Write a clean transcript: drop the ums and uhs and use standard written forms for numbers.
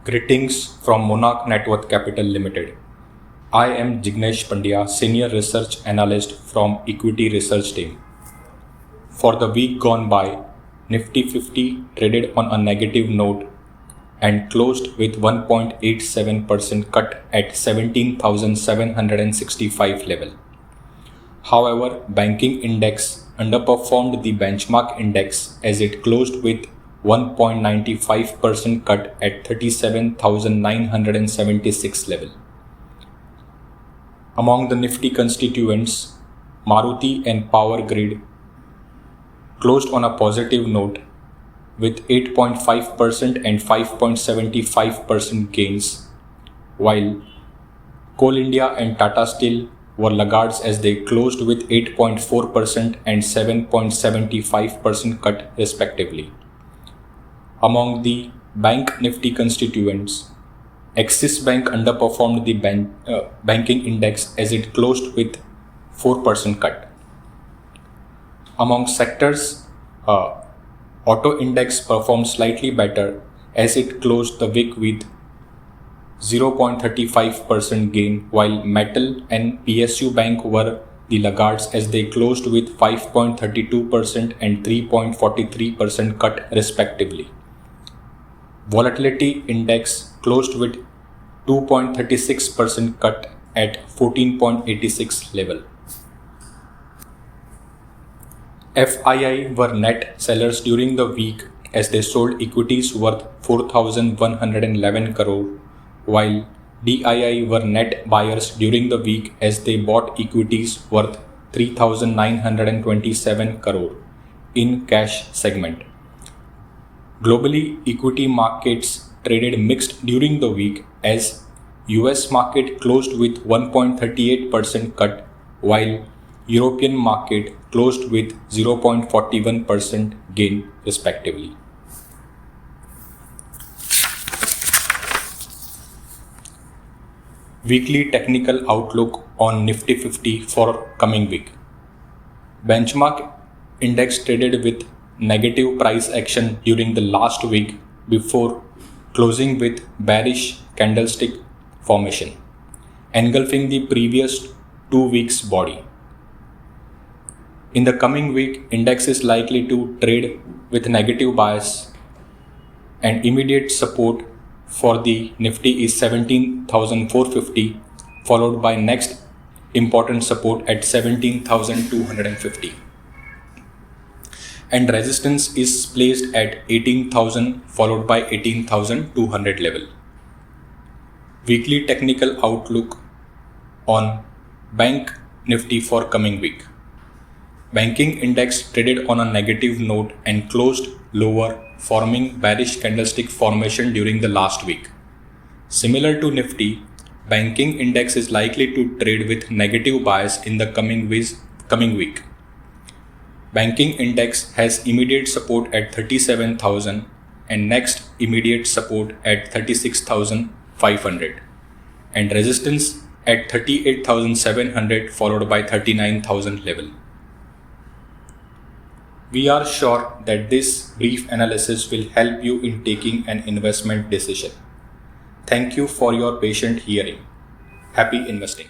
Greetings from Monarch Network Capital Limited. I am Jignesh Pandya, Senior Research Analyst from Equity Research Team. For the week gone by, Nifty 50 traded on a negative note and closed with 1.87% cut at 17,765 level. However, banking index underperformed the benchmark index as it closed with 1.95% cut at 37,976 level. Among the Nifty constituents, Maruti and Power Grid closed on a positive note with 8.5% and 5.75% gains, while Coal India and Tata Steel were laggards as they closed with 8.4% and 7.75% cut respectively. Among the Bank Nifty constituents, Axis Bank underperformed the banking index as it closed with 4% cut. Among sectors, Auto Index performed slightly better as it closed the week with 0.35% gain, while Metal and PSU Bank were the laggards as they closed with 5.32% and 3.43% cut respectively. Volatility Index closed with 2.36% cut at 14.86 level. FII were net sellers during the week as they sold equities worth 4,111 crore, while DII were net buyers during the week as they bought equities worth 3,927 crore in cash segment. Globally, equity markets traded mixed during the week as US market closed with 1.38% cut, while European market closed with 0.41% gain respectively. Weekly technical outlook on Nifty 50 for coming week. Benchmark index traded with negative price action during the last week before closing with bearish candlestick formation, engulfing the previous 2 weeks body. In the coming week, index is likely to trade with negative bias, and immediate support for the Nifty is 17,450, followed by next important support at 17,250. And resistance is placed at 18,000 followed by 18,200 level. Weekly technical outlook on Bank Nifty for coming week. Banking index traded on a negative note and closed lower, forming bearish candlestick formation during the last week. Similar to Nifty, banking index is likely to trade with negative bias in the coming week. Banking index has immediate support at 37,000 and next immediate support at 36,500 and resistance at 38,700 followed by 39,000 level. We are sure that this brief analysis will help you in taking an investment decision. Thank you for your patient hearing. Happy investing.